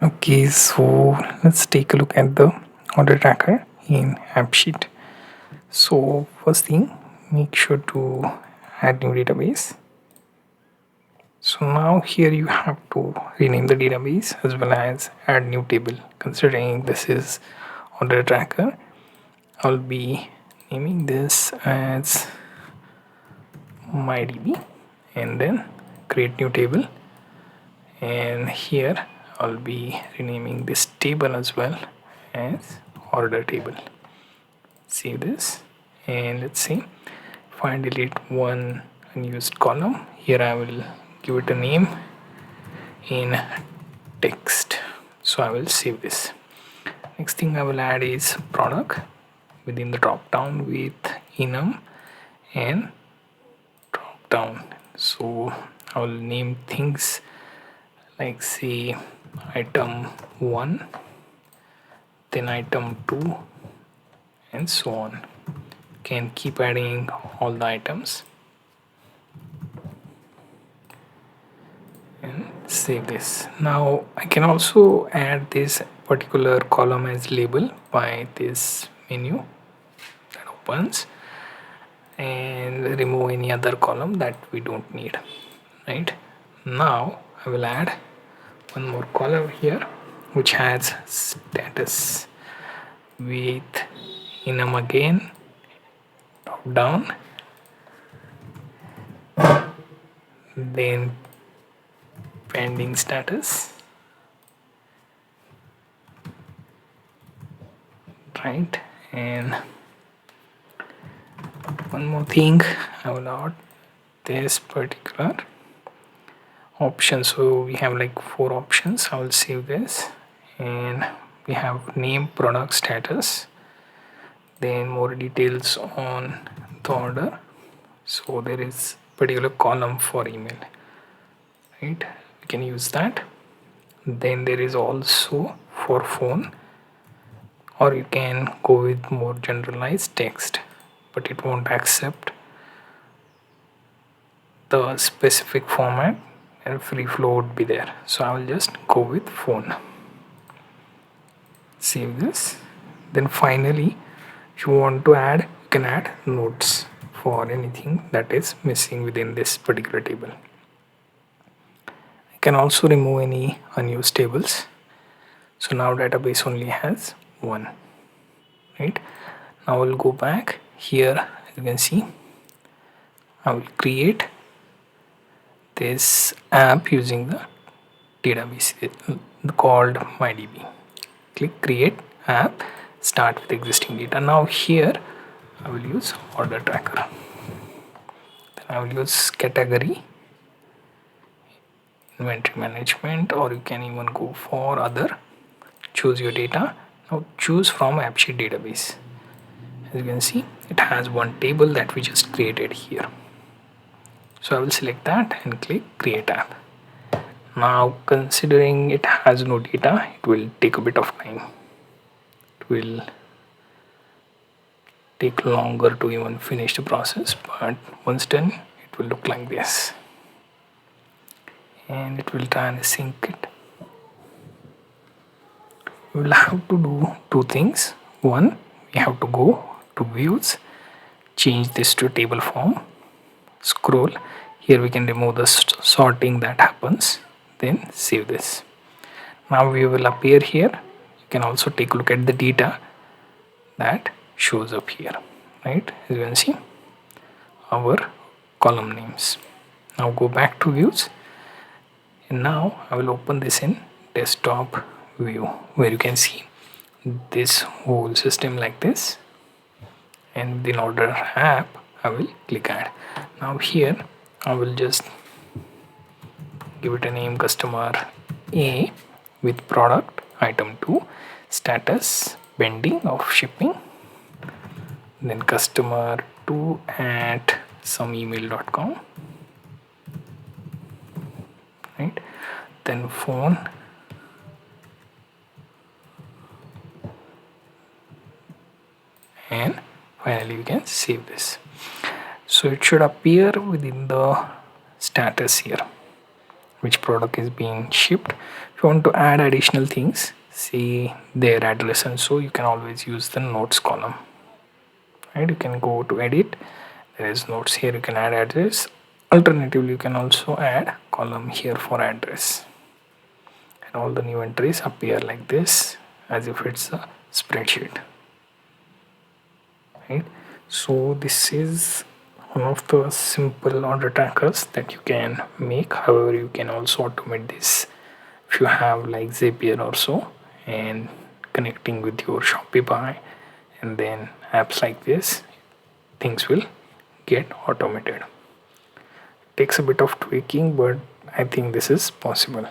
Okay, so let's take a look at the order tracker in Appsheet. So first thing, make sure to add new database. So now here you have to rename the database as well as add new table. Considering this is order tracker, I'll be naming this as mydb and then create new table, and here I'll be renaming this table as well as order table. Save this, and let's see if I delete one unused column here, I will give it a name in text. So I will save this. Next thing I will add is product within the drop down with enum and drop down. So I will name things like say item 1, then item 2, and so on. You can keep adding all the items and save this. Now I can also add this particular column as label by this menu that opens, and remove any other column that we don't need. Right now I will add one more column here which has status with enum again, drop down, then pending status, right? And one more thing, I will add this particular option. So we have like 4 options. I will save this, and we have name, product, status, then more details on the order. So there is particular column for email, right? We can use that. Then there is also for phone, or you can go with more generalized text, but it won't accept the specific format and free flow would be there. So I will just go with phone. Save this. Then finally, if you want to add, you can add notes for anything that is missing within this particular table. I can also remove any unused tables. So now database only has 1, right? Now we'll go back here. You can see I will create this app using the database called mydb. Click create app, start with existing data. Now here I will use order tracker, then I will use category, inventory management, or you can even go for other. Choose your data. Now choose from Appsheet database. As you can see, it has one table that we just created here. So I will select that and click create app. Now considering it has no data, it will take a bit of time. It will take longer to even finish the process, but once done it will look like this, and it will try and sync it. We will have to do 2 things. One, we have to go to views, change this to table form, scroll here, we can remove the sorting that happens, then save this. Now we will appear here. You can also take a look at the data that shows up here, right? As you can see our column names. Now go back to views, and now I will open this in desktop view where you can see this whole system like this, and in order app I will click add. Now here I will just give it a name customer A with product item 2, status pending of shipping, then customer 2 at some email.com, right? Then phone, and finally we can save this. So it should appear within the status here, which product is being shipped. If you want to add additional things, see their address, and so you can always use the notes column. Right, you can go to edit, there is notes here, you can add address. Alternatively, you can also add column here for address, and all the new entries appear like this as if it's a spreadsheet. Right, so this is one of the simple order trackers that you can make. However, you can also automate this if you have like Zapier or so, and connecting with your Shopify and then apps like this, things will get automated. Takes a bit of tweaking, but I think this is possible.